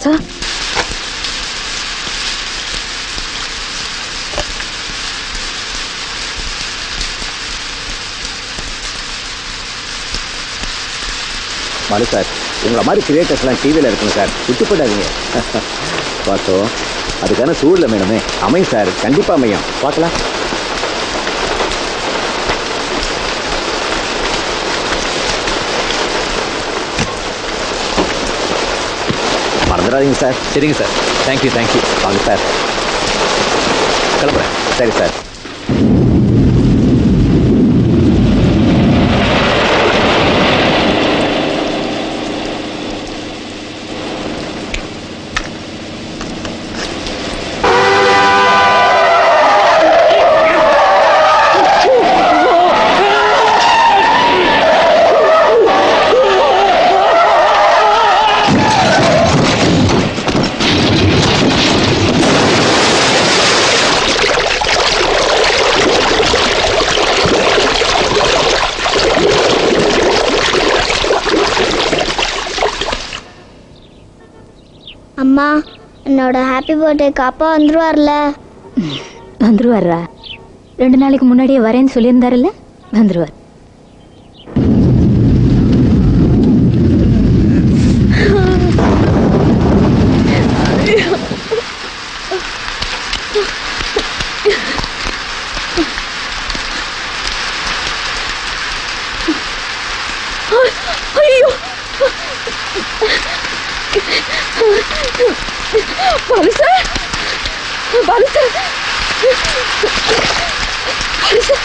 Sir மனு sir, உங்களை மாதிரி கிரியேட்டர்ஸ்லாம் டிவியில் இருக்குங்க சார், விட்டு போயிடாதீங்க. பார்த்தோம், அதுக்கான சூழலை வேணுமே. அமையும் சார், கண்டிப்பாக அமையும். பார்க்கலாம். மறந்துடாதீங்க சார். சரிங்க சார். தேங்க்யூ. வாங்க சார், கிளம்புறேன். சரி சார். அம்மா, என்னோட ஹாப்பி பர்த்டேக்கு அப்பா வந்துருவார்ல? வந்துருவாரா? 2 நாளைக்கு முன்னாடியே வரேன்னு சொல்லியிருந்தாருல்ல, வந்துருவார். ஐயோ, Balu sir, Balu sir, Balu sir,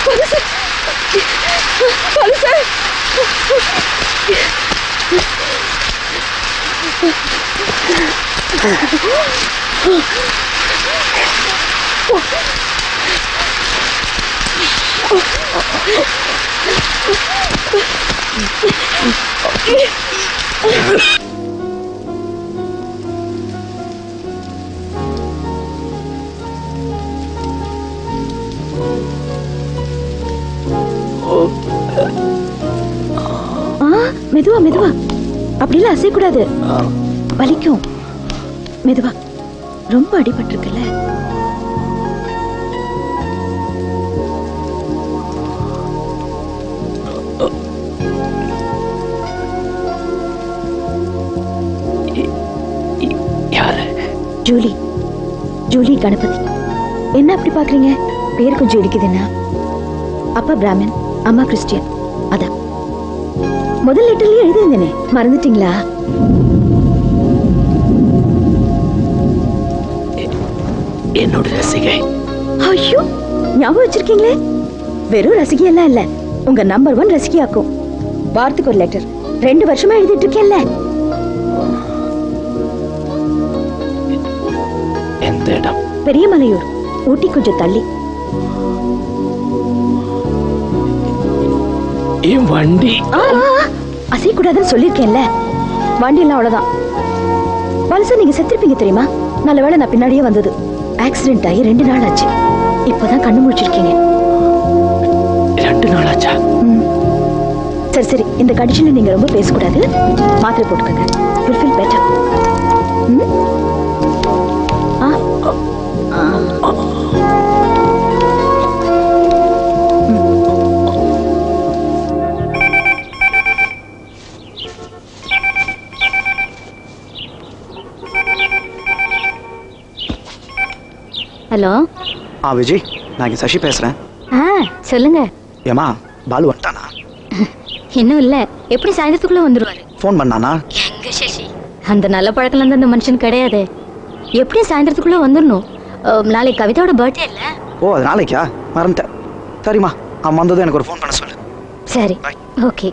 Balu sir, Balu sir. மெதுவா மெதுவா, அப்படிலாம் அசைக்கூடாது, வலிக்கும். மெதுவா, ரொம்ப அடிபட்டிருக்குல்ல. Julie, Julie Ganapathi. என்ன அப்படி பாக்குறீங்க? பேர் கொஞ்சம் இடிக்குதுன்னா. அப்பா பிராமின், அம்மா கிறிஸ்டியன். அதான் முதல் லெட்டர்லயே எழுதியிருந்தேனே, மறந்துட்டீங்களா? என்னோட ரசிகை. ஐயோ, ஞாபகம் வச்சிருக்கீங்களே. வெறும் ரசிகை எல்லாம் இல்ல, உங்க நம்பர் 1 ரசிகையாக்கும். வாரத்துக்கு ஒரு லெட்டர் 2 வருஷமா எழுதிட்டு இருக்கேன்ல. எந்த இடம்? பெரியமலையூர், ஊட்டி கொஞ்சம் தள்ளி. என் வண்டி அசைக்கூடாதுன்னு சொல்லிருக்கேன்ல. வண்டி எல்லாம் அவ்வளவுதான். பல்சா நீங்க செத்துருப்பீங்க தெரியுமா? நல்ல வேளை நான் பின்னாடியே வந்தது. ஆக்சிடென்ட் ஆகி 2 நாள் ஆச்சு. இப்பதான் கண்ணு முடிச்சிருக்கீங்க. 2 நாள் ஆச்சா? சரி சரி, இந்த கண்டிஷன்ல நீங்க ரொம்ப பேசக்கூடாது. மாத்திரை போட்டுக்கங்க. You'll feel better. Hello. Vijay, நான் இங்கே சசி பேசுகிறேன். சொல்லுங்க. ஏமா, பாலு வந்துட்டானா? இன்னும் இல்லை. எப்படி சாயந்தரத்துக்குள்ள வந்துடுவாரு. ஃபோன் பண்ணானா? எங்க சசி, அந்த நல்ல பழக்கம் இருந்து அந்த மனுஷன் கிடையாது. எப்படியும் சாயந்தரத்துக்குள்ள வந்துடணும். நாளைக்கு கவிதாவோட பர்த்டே இல்ல? ஓ, அது நாளைக்கா? மறந்துட்டேன். சரிம்மா, அவன் வந்ததும் எனக்கு ஒரு ஃபோன் பண்ண சொல்லு. சரி, ஓகே.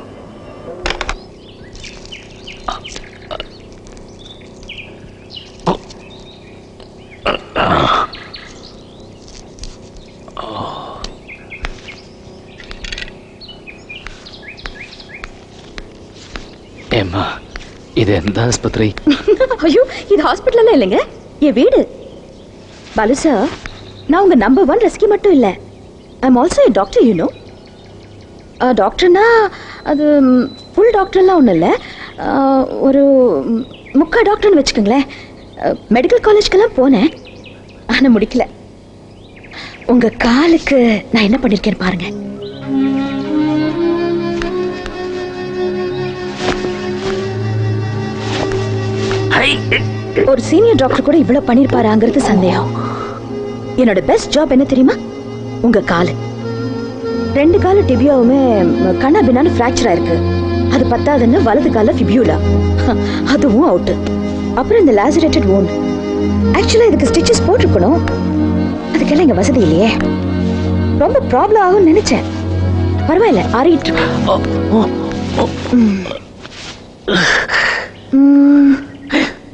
ஏம்மா, இது எந்த ஆஸ்பத்திரி? ஐயோ, இது ஹாஸ்பிட்டல் இல்லைங்க, என் வீடு. பாலு சார், நான் உங்க நம்பர் 1 ரசிகை மட்டும் இல்ல. I am also a doctor, you know. டாக்டர்னா அது ஃபுல் டாக்டர்லாம் ஒன்றும் இல்லை, ஒரு முக்கால் டாக்டர்னு வச்சுக்கோங்களேன். மெடிக்கல் காலேஜ்க்கெல்லாம் போனேன், ஆனால் முடிக்கல. உங்க காலுக்கு நான் என்ன பண்ணிருக்கேன் பாருங்க. ஒரு சீனியர் டாக்டர் கூட இவ்வளவு பண்ணிருப்பாராங்கிறது சந்தேகம். என்னோட பெஸ்ட் ஜாப் என்ன தெரியுமா? உங்க காலு. 2 கால டிபியாவுமே கண்ணா பின்னான்னு ஃப்ராக்சர் ஆயிருக்கு. அது பத்தாதுன்னு வலது கால ஃபிபியூலா, அதுவும் அவுட். அப்புறம் இந்த லாசரேட்டட் wound. ஆக்சுவலா இதுக்கு ஸ்டிச்சஸ் போட்டிருக்கணும், அதுக்கெல்லாம் இங்க வசதி இல்லையே. ரொம்ப ப்ராப்ளம் ஆகும்னு நினைச்சேன். பரவாயில்ல, ஆறிட்டு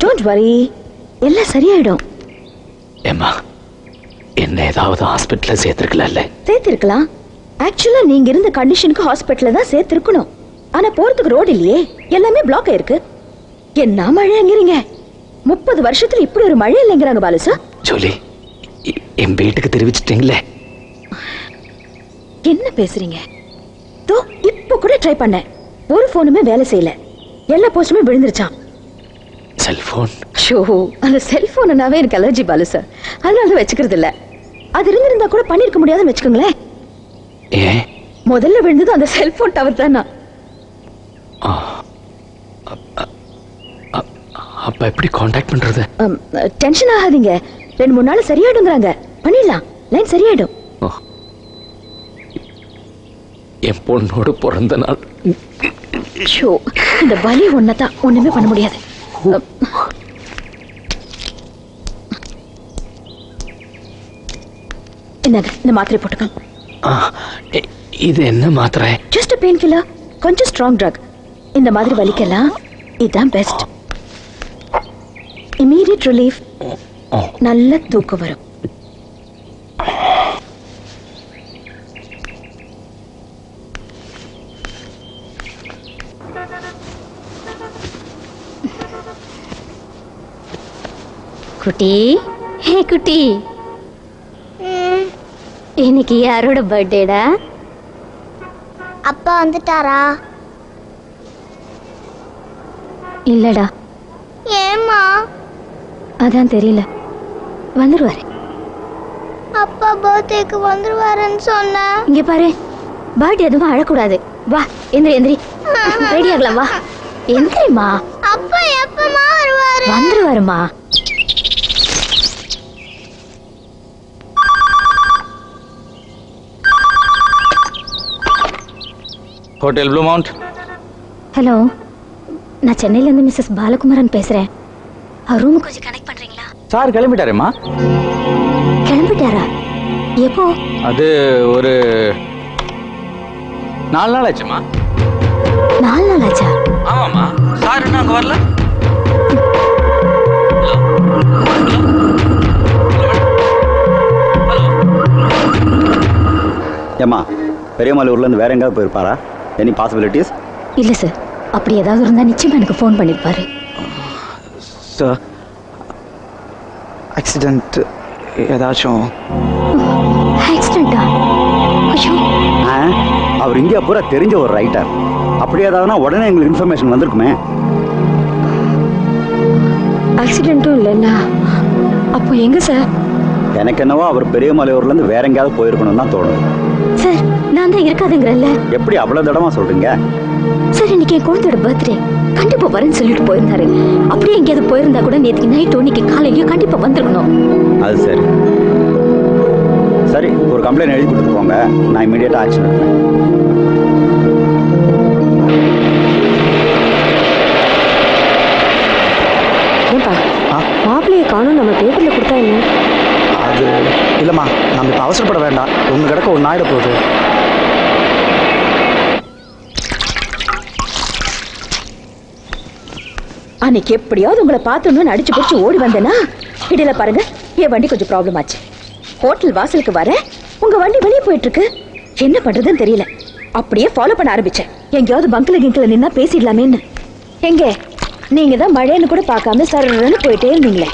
டோன்ட் வரி, எல்லாம் சரியாயிடும். ஏம்மா, என்ன ஏதாவது ஹாஸ்பிட்டல்ல சேர்த்திருக்கலாம்ல? சேர்த்திருக்கலாம். ஆக்சுவலா நீங்க இருந்த கண்டிஷனுக்கு ஹாஸ்பிட்டல்ல தான் சேர்த்திருக்கணும். ஆனா போறதுக்கு ரோடு இல்லையே, எல்லாமே பிளாக் ஆயிருக்கு. என்ன மழைங்கிறீங்க? 30 வருஷத்துல இப்படி ஒரு மழை இல்லைங்கிறாங்க பாலு சார். ஜூலி, என் வீட்டுக்கு தெரிவிச்சிட்டீங்களே. என்ன பேசுறீங்க? தோ இப்ப கூட ட்ரை பண்ணேன், ஒரு போனுமே வேலை செய்யல, எல்லா போஸ்டுமே விழுந்துருச்சான். செல்போன்? ஷோ, அந்த செல்போனாவே எனக்கு அலர்ஜி பாலு சார், அதனால வச்சுக்கிறது இல்ல. அது இருந்திருந்தா கூட பண்ணிருக்க முடியாதுன்னு வச்சுக்கோங்களேன். ஏன்? முதல்ல விழுந்தது அந்த செல்போன் டவர் தானா. அப்ப எப்படி காண்டாக்ட் பண்றது? டென்ஷன் ஆகாதீங்க, 2-3 நாள் சரியாயிடுங்கிறாங்க. பண்ணிடலாம், லைன் சரியாயிடும். என் பொண்ணோட பிறந்த நாள். ஷோ, இந்த வலி ஒன்னதான், ஒண்ணுமே பண்ண முடியாது. என்னங்க, இந்த மாத்திரை போட்டுக்கோங்க. இது என்ன மாத்திரை? ஜஸ்ட் பெயின் கில்லர், கொஞ்சம் ஸ்ட்ராங் ட்ரக். இந்த மாதிரி வலிக்கலாம் இதுதான் பெஸ்ட். இமீடியட் ரிலீஃப், நல்ல தூக்கம் வரும். குட்டி, ஹே குட்டி, இன்னைக்கு யாரோட பர்த்டேடா? அப்பா வந்துட்டாரா? இல்லடா. ஏம்மா? அதான் தெரியல, வந்துருவாரு. அப்பா பர்த்டேக்கு வந்துருவாருன்னு சொன்ன. இங்க பாரு, பர்த்டே எதுவும் அழக்கூடாது. வா, எந்திரி எந்திரி, ரெடி ஆகலாம். வா எந்திரிமா. அப்பா எப்பமா வருவாரு? வந்துருவாருமா. Hotel blue mount. ஹலோ, நான் சென்னையிலேருந்து மிஸ்ஸஸ் பாலகுமாரன் பேசுகிறேன். அவர் ரூமுக்கு கொஞ்சம் கனெக்ட் பண்ணுறீங்களா? சார் கிளம்பிட்டாரேம்மா. கிளம்பிட்டாரா? எப்போ? அது ஒரு 4 நாள் ஆச்சுமா. 4 நாள் ஆச்சா? ஆமாம்மா. சார் என்ன அங்கே வரல? ஏம்மா, பெரியமலையூர்லேருந்து வேற எங்கேயாவது போயிருப்பாரா? Any possibilities? இல்லை சார், அப்படி ஏதாவது இருந்தால் நிச்சயமாக எனக்கு ஃபோன் பண்ணியிருப்பாரு. சார், ஆக்சிடென்ட் ஏதாச்சும்? ஆக்சிடென்ட்டா? ஐயோ, அவர் இந்தியா பூரா தெரிஞ்ச ஒரு ரைட்டர். அப்படி ஏதாவதுனா உடனே எங்களுக்கு இன்ஃபர்மேஷன் வந்திருக்குமே. ஆக்சிடென்ட்டும் இல்லைன்னா அப்போ எங்க சார்? எனக்கு என்னவோ அவர் பெரியமலையூர்லேருந்து வேற எங்கேயாவது போயிருக்கணும்னு தான் தோணுது. சார், நான் தான் இருக்காதுங்கிறல்ல. எப்படி அவ்வளோ தடமா சொல்றீங்க? சார், இன்னைக்கு என் குழந்தையோட பர்த்டே, கண்டிப்பா வரேன்னு சொல்லிட்டு போயிருந்தாரு. அப்படியே எங்கேயாவது போயிருந்தா கூட நேற்றுக்கு நைட்டோ இன்னைக்கு காலையிலயோ கண்டிப்பா வந்திருக்கணும். அது சரி. சரி, ஒரு கம்ப்ளைண்ட் எழுதி கொடுத்து போங்க, நான் இமீடியட்டாக ஆக்ஷன் எடுப்பேன். ஏன்பா மாப்பிள்ளையை காணும், நம்ம பேப்பர்ல கொடுத்தா என்ன? அது இல்லைம்மா, நம்ம இப்போ அவசரப்பட வேண்டாம். ஒன்று கிடக்க ஒன்று ஆயிட போகுது. அன்னைக்கு எப்படியாவது உங்களை பார்த்தோன்னு அடிச்சு பிடிச்சி ஓடி வந்தேன்னா, இடையில பாருங்க என் வண்டி கொஞ்சம் ப்ராப்ளம் ஆச்சு. ஹோட்டல் வாசலுக்கு வர உங்க வண்டி வெளியே போயிட்டு இருக்கு. என்ன பண்றதுன்னு தெரியல. அப்படியே ஃபாலோ பண்ண ஆரம்பிச்சேன். எங்கேயாவது பங்கில கிங்கில நின்னா பேசிடலாமேன்னு. எங்க நீங்க தான் மழைன்னு கூட பார்க்காம சரன்னு போயிட்டே இருந்தீங்களே.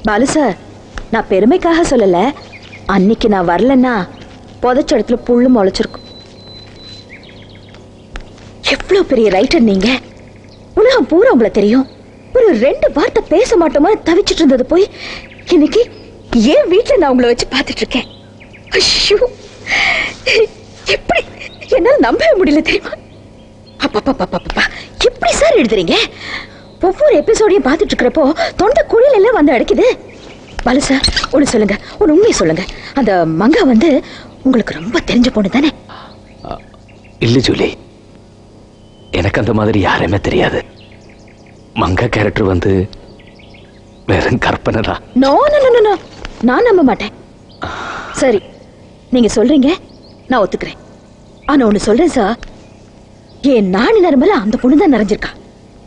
பாலு சார், நான் பெருமைக்காக சொல்லல, அன்னைக்கு நான் வரலன்னா புதைச்ச இடத்துல புல்லு முளைச்சிருக்கும். எவ்வளவு பெரிய ரைட்டர் நீங்க. உலகம் பூரா உங்களை தெரியும். ஒரு 2 வார்த்தை பேச மாட்டோமா தவிச்சிட்டு இருந்தது போய் இன்னைக்கு ஏன் வீட்டுல நான் உங்களை வச்சு பார்த்துட்டு இருக்கேன். ஐயோ, எப்படி என்னால நம்பவே முடியல தெரியுமா? அப்பா எப்படி சார் எழுதுறீங்க? ஒவ்வொரு எபிசோடையும் பார்த்துட்டு இருக்கிறப்போ தொண்டை குழியில எல்லாம் வந்து அடைக்குது. பாலு சார், ஒண்ணு சொல்லுங்க, ஒரு உண்மையை சொல்லுங்க. அந்த மங்கா வந்து உங்களுக்கு ரொம்ப தெரிஞ்ச பொண்ணு தானே? இல்ல ஜூலி, எனக்கு அந்த மாதிரி யாருமே தெரியாது. மங்கா கேரக்டர் வந்து வெறும் கற்பனை தான். நோ நோ நோ நோ, நான் நம்ப மாட்டேன். சரி, நீங்க சொல்றீங்க, நான் ஒத்துக்கிறேன். ஆனா ஒண்ணு சொல்றேன் சார், என் நாணி நரம்பல அந்த பொண்ணு தான் நிறைஞ்சிருக்கா.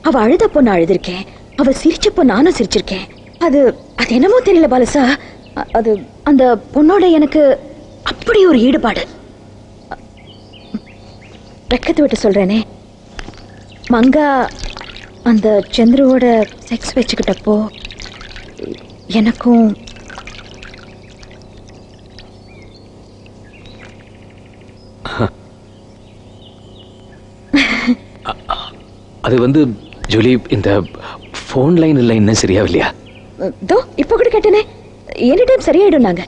அவ அழுதப்போ நான் அழுதிருக்கேன், அவ சிரிச்சப்போ நானும் சிரிச்சிருக்கேன். அது அது என்னமோ தெரியல பாலு சார், அது அந்த பொண்ணோட எனக்கு அப்படி ஒரு ஈடுபாடு. வெக்கத்தை விட்டு சொல்றேனே, மங்கா அந்த சந்திரோட செக்ஸ் வச்சுக்கிட்டப்போ எனக்கும் அது வந்து ஜூலி, இந்த போன் லைன் இல்லை இன்னும் சரியாவில்லையா? இப்ப கூட கேட்டனே, எனி டைம் சரியாயிடும். நாங்க